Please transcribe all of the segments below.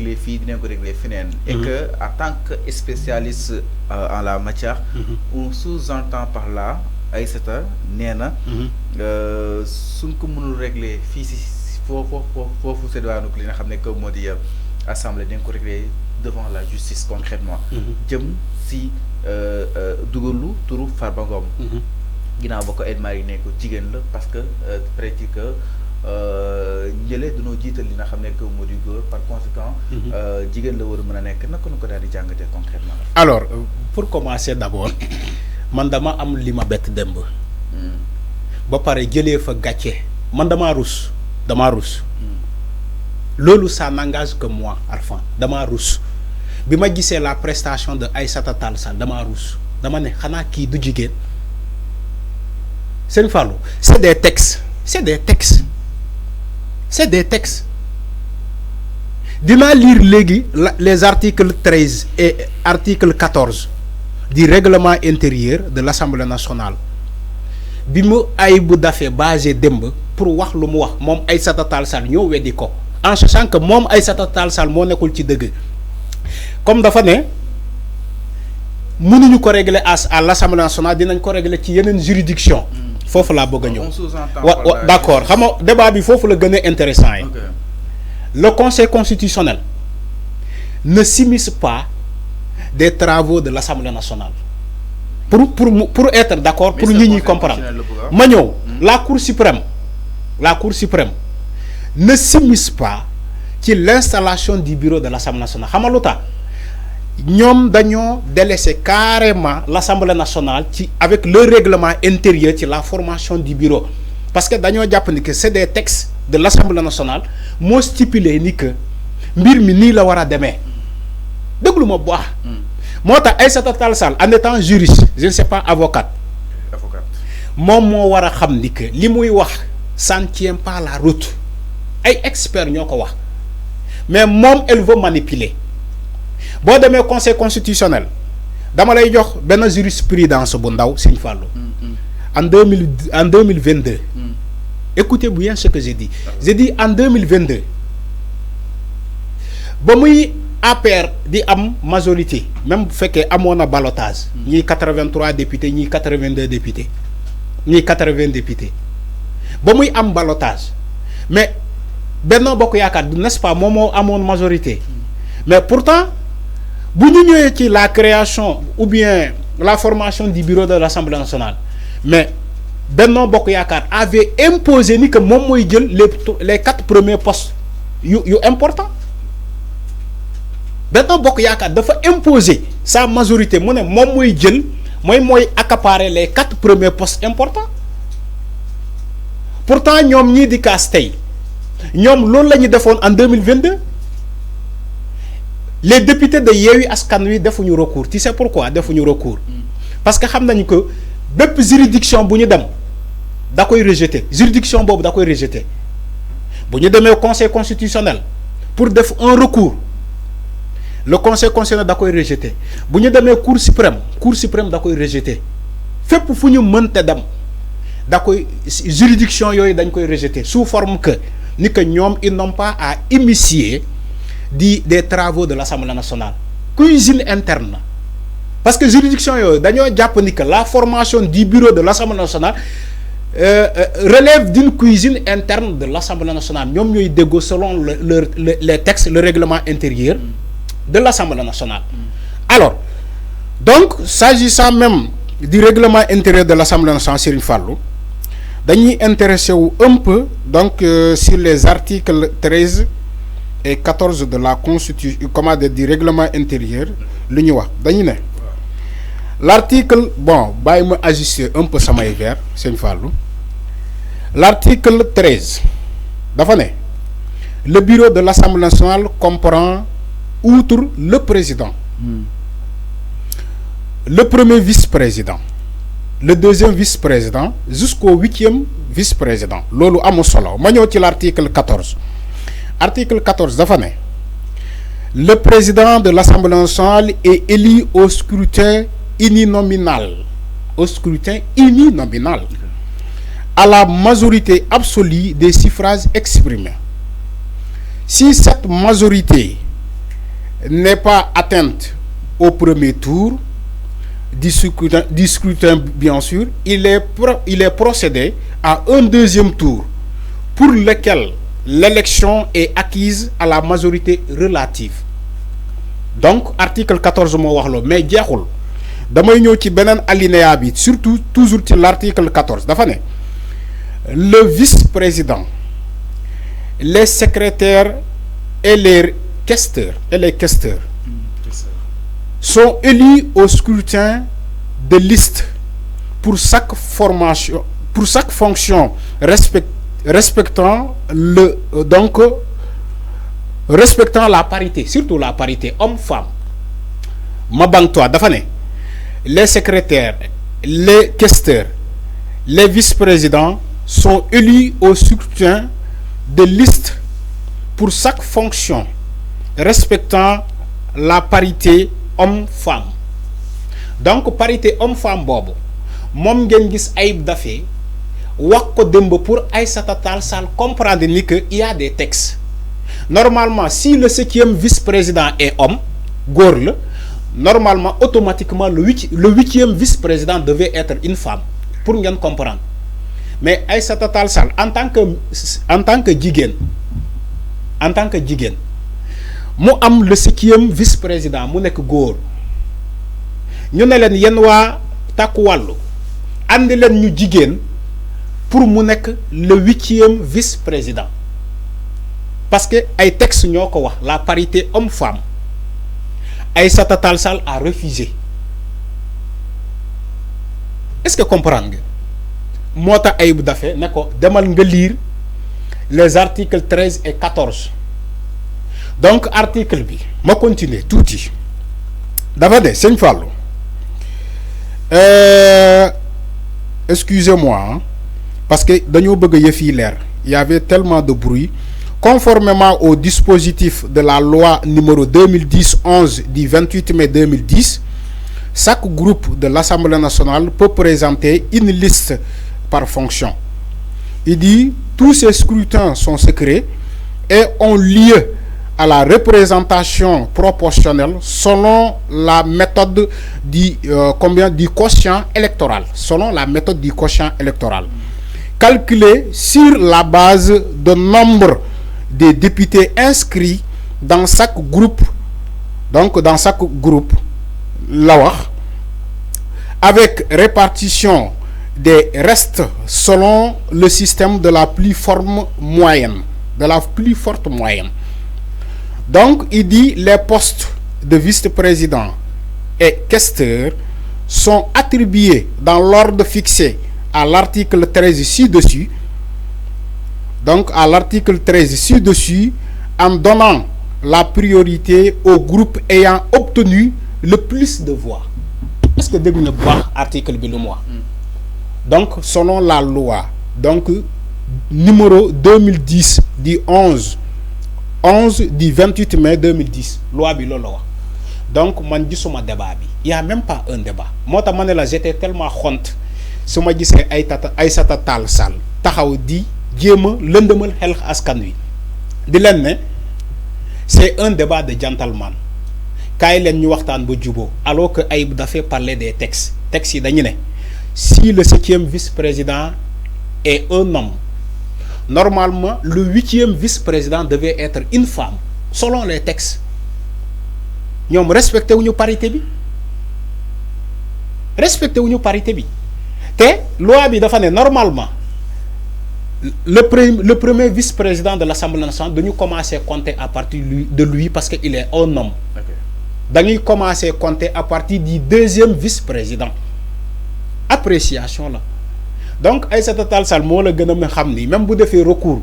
régler fii dinañ ko régler feneen. Et que en tant que spécialiste en la matière. on sous-entend par là Aïssata nee na. suñ ko mënul régler fii si foofu séddaanu li nga xam ne que moo di assemblée dañ ko régler devant la justice concrètement. jëm si dugalu turu Farba Ngom. ginnaaw ba ko Edmar yi ne ko jigéen la parce que pratique que ñële dañoo jiital li nga xam ne que moo di góor par conséquent. jigéen la war a mën a nekk naka ko daal di jàngatee concrètement. alors pour commencer d'abord man dama am li ma bett démb. ba pare jëlee fa gàcce man damaa rus. loolu ça n'engage que moi Arfan damaa rus bi ma gisee la prestation de Aïssata Tall Sall damaa rus dama ne xanaa kii du jigéen Serigne Fallou c'est des textes dinaa lire léegi les articles 13 et article 14 du règlement intérieur de l'Assemblée nationale bi mu ay bu dafee basé démb pour wax lu mu wax moom Aïssata Tall Sall ñoo weddi ko en sachant que moom Aïssata Tall Sall moo nekkul ci dëgg comme dafa ne mënuñu ko régler à l'Assemblée nationale dinañ ko régler ci yeneen juridiction foofu laa bëgg a ñëw d'accord xam nga débat bi foofu la gën a intéressant yi le Conseil constitutionnel ne s'immisce pas des travaux de l'Assemblée nationale pour être d'accord pour ñi ñuy comprendre ma ñëw la Cour suprême ne s'immisce pas ci l'installation du bureau de l'Assemblée nationale xam nga lu tax ñoom dañoo délaisser carrément l'Assemblée nationale ci avec le règlement intérieur ci la formation du bureau parce que dañoo jàpp ni que c'est des textes de l'Assemblée nationale moo stipulé ni que mbir mi nii la war a demee déglu ma bu baax moo tax Aïssata Tall Sall en étant juriste je ne sais pas avocate moom moo war a xam ni que li muy wax ça ne tient pas la route ay experts ñoo ko wax mais moom elle veut manipuler boo demee conseil constitutionnel dama lay jox benn jurisprudence bu ndaw Serigne Fallou en 2022 écoutez bien ce que j'ai dit en 2022 ba muy APR di am majorité même bu fekkee amoon na ballottage ñii 83 députés ñii 82 députés ñii 80 députés ba muy am ballottage mais Benno Bokk Yaakaar n'est-ce pas moom moo amoon majorité mais pourtant bu ñu ñëwee ci la création ou bien la formation du bureau de l'Assemblée nationale mais Benno Bokk Yaakaar avait imposé ni que moom mooy jël les 4 premiers postes yu important Benno Bokk Yaakaar dafa imposer sa majorité mu ne moom mooy jël mooy accaparer les 4 premiers postes importants pourtant ñoom ñii di kaas tey ñoom loolu la ñu defoon en 2022 les députés de Yewwi Askan Wi defuñu recours tu sais pourquoi defuñu recours parce que xam nañu que bépp juridiction bu ñu dem da koy rejeter juridiction boobu da koy rejeter bu ñu demee conseil constitutionnel pour def un recours le conseil constitutionnel da koy rejeter bu ñu demee cour suprême da koy rejeter fépp fu ñu mënte dem da koy juridiction yooyu dañ koy rejeter sous forme que ni que ñoom ils n'ont pas à initier des travaux de l'Assemblée nationale cuisine interne parce que juridiction yooyu dañoo jàpp ni que la formation du bureau de l'Assemblée nationale relève d'une cuisine interne de l'Assemblée nationale ñoom ñooy déggoo selon les textes le règlement intérieur de l'Assemblée nationale alors donc s'agissant même du règlement intérieur de l'Assemblée nationale Serigne Fallou dañuy intéressé wu un peu donc sur les articles 13 et 14 de la constitution du règlement intérieur lu ñu wax dañu ne l'article bon bàyyi ma ajuster un peu samay vers Serigne Fallou l'article 13 dafa ne le bureau de l'Assemblée nationale comprend outre le président le premier vice-président le deuxième vice-président jusqu'au 8e vice-président loolu amul solo ma ñëw ci l'article 14 article 14 dafa ne le président de l'Assemblée nationale est élu au scrutin uninominal à la majorité absolue des suffrages exprimés si cette majorité n'est pas atteinte au premier tour du scrutin, bien sûr, il est procédé à un deuxième tour pour lequel l'élection est acquise à la majorité relative. Donc, article 14 moo wax lo mais jeexul damay ñëw ci benen alinéa bi surtout toujours ci l'article 14 dafa né le vice-président, les secrétaires et les questeurs sont élus au scrutin de liste pour chaque fonction respectant la parité, surtout la parité homme-femme. Mabang-toi, les secrétaires, les questeurs, les vice-présidents sont élus au scrutin de liste pour chaque fonction respectant la parité homme-femme. Donc parité homme-femme bobo mom ngeen gis Ayib Daffé wax ko demb pour Aïssata Tall Sall comprendre ni que il y a des textes. Normalement si le 7e vice-président est homme góor la, normalement automatiquement le 8e vice-président devait être une femme pour ngeen comprendre. Mais Aïssata Tall Sall en tant que jigen mu am le 7e vice-président mu nek góor ñu ne leen yéen waa Takku Wallu andi leen ñu jigéen pour mu nek le 8e vice-président parce que ay texte ñoo ko wax la parité homme-femme. Aïssata Tall Sall a refusé. Est-ce que comprendre nga moo tax Ayib Daffé ne ko demal nga lire les articles 13 et 14. Donc article bi ma continuer touti dafa de Seigne Fallou excusez-moi hein, parce que dañoo bëgg yëf yi leer, il y avait tellement de bruit. Conformément au dispositif de la loi numéro 2010-11 du 28 mai 2010, chaque groupe de l'Assemblée nationale peut présenter une liste par fonction. Il dit tous ces scrutins sont secrets et ont lieu à la représentation proportionnelle selon la méthode du quotient électoral, calculé sur la base de nombre des députés inscrits dans chaque groupe, avec répartition des restes selon le système de la plus forte moyenne. Donc, il dit les postes de vice-président et questeur sont attribués dans l'ordre fixé à l'article 13 ci-dessus. Donc, à l'article 13 ci-dessus, en donnant la priorité au groupe ayant obtenu le plus de voix. Est-ce que vous avez voir article bi le mois? Donc, selon la loi, donc numéro 2010 du 11 du 28 mai 2010, loi bi lolo. Donc, man gisuma débat bi. Il y a même pas un débat. Moi ta mané la j'étais tellement honte. Suma gisé Aïssata Tall Sall taxaw di djema lëndëmal xel askan wi. Di len né c'est un débat de gentleman. Kay len ñu waxtaan ba djubo alors que Ayib Daffé parlait des textes. Textes yi dañu né si le 7e vice-président est un homme, normalement le 8e vice-président devait être une femme selon les textes. Ñom respecté wuñu parité bi. Té loi bi dafa né normalement le premier vice-président de l'Assemblée nationale dañu commencer compter à partir de lui parce qu'il est un homme. Dañuy commencer compter à partir du 2e vice-président. Appréciation là. Donc Aïssata Tall Sall mo la gëna ma xamni même bu défé recours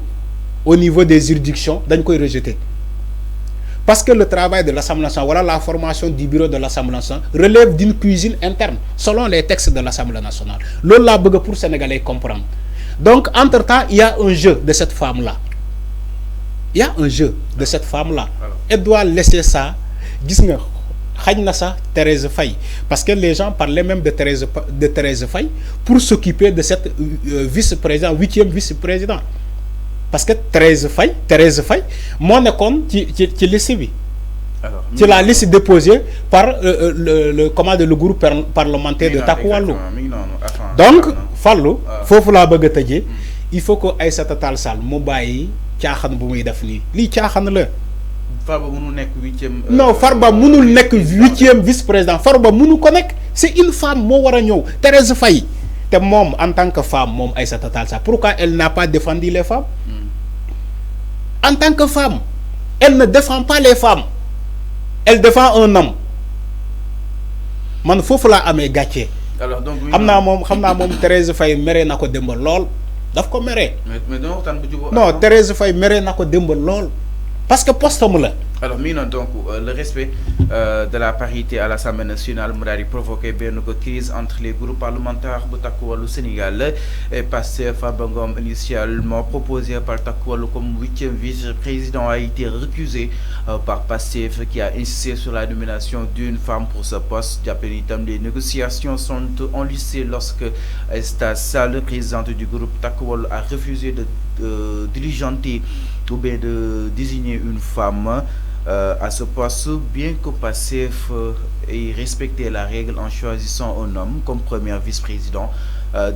au niveau des juridictions dañ koy rejeter. Parce que le travail de l'Assemblée nationale, voilà la formation du bureau de l'Assemblée nationale, relève d'une cuisine interne, selon les textes de l'Assemblée nationale. L'on bëgg pour Sénégalais comprendre. Donc, entre-temps, il y a un jeu de cette femme-là. Elle doit laisser ça. Thérèse Faye. Parce que les gens parlaient même de Thérèse Faye pour s'occuper de cette vice-président, 8e vice-président. Parce que Thérèse Faye, moi, je suis ci liste bi. C'est la liste déposée par le groupe parlementaire de Takku Wallu. Donc Fallou foofu laa bëgg a tëjee il faut que Aïssata Tall Sall mu bàyyi caaxaan bu muy def nii lii caaxaan la. Farba mënul nekk 8e. non Farba mënul nekk 8e vice-président Farba mënu ko nekk c'est une femme moo war a ñëw Thérèse Faye te moom en tant que femme moom Aïssata Tall Sall pourquoi elle n'a pas défendu les femmes. En tant que femme elle ne défend pas les femmes elle défend un homme man foofu laa amee gàcce. alors donc xam naa moom Thérèse Faye mere na ko démb lool daf ko mere. mais dama waxtaan bu jubóo. non Thérèse Faye mere na ko démb lool parce que postam la. alors donc le respect de la parité à l'Assemblée nationale mu daal di provoqué benn crise entre les groupes parlementaires bu Takku Wallu Sénégal et Pastef Farba Ngom initialement proposé par Takku Wallu comme 8e vice-président a été recusé par Pastef qui a insisté sur la nomination d'une femme pour ce poste. Jàppale itam les négociations sont enlistées lorsque Aïssata Sall, présidente du groupe Takku Wallu, a refusé de diligenter ou bien de désigner une femme à ce poste, bien que Pastef ait respecté la règle en choisissant un homme comme premier vice-président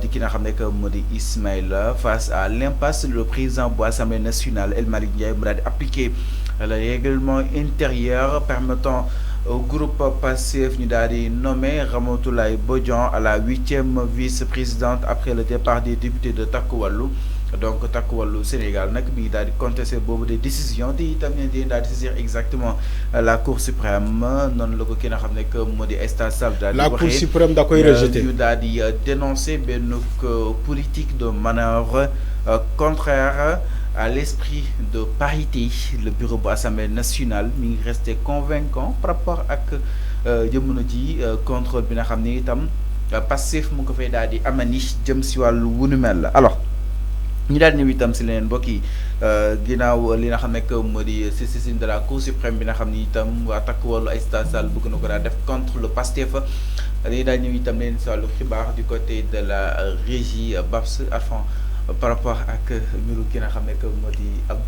di ki nga xam ne que moo di Ismaïla. Face à l'impasse, le président bu Assemblée nationale El Malick Ndiaye mu daal di appliquer le règlement intérieur permettant au groupe Pastef ñu daal di nommer Ramatoulaye Bodian à la 8e vice-présidente après le départ des députés de Takku Wallu. Donc Takku Wallu Sénégal nag mi ngi daal di contester boobu des décisions di itam ne di daal di saisir exactement la Cour suprême noonu la ko ki nga xam ne que moo di Aïssata Sall daal di la Cour suprême da koy rejeter ñu daal di dénoncer benn politique de manœuvre contraire à l'esprit de parité. Le bureau bu Assemblée nationale mi ngi resté convaincant par rapport ak jamono ji contrôle bi nga xam ne itam Pastef mu ko fay daal di amani jëm si wàllu wunu mel la. Alors ñu daal di ñëw itam si leneen mbokk yi ginnaaw li nga xam ne que moo di saisine de la Cour suprême bi nga xam ni itam waa Takku Wallu Aïssata Sall bëgg na ko daal def contre le Pastef dañuy daal ñëw itam leen si wàllu xibaar du côté de la régie Babs Arfan par rapport ak mbiru ki nga xam ne que moo di Abdou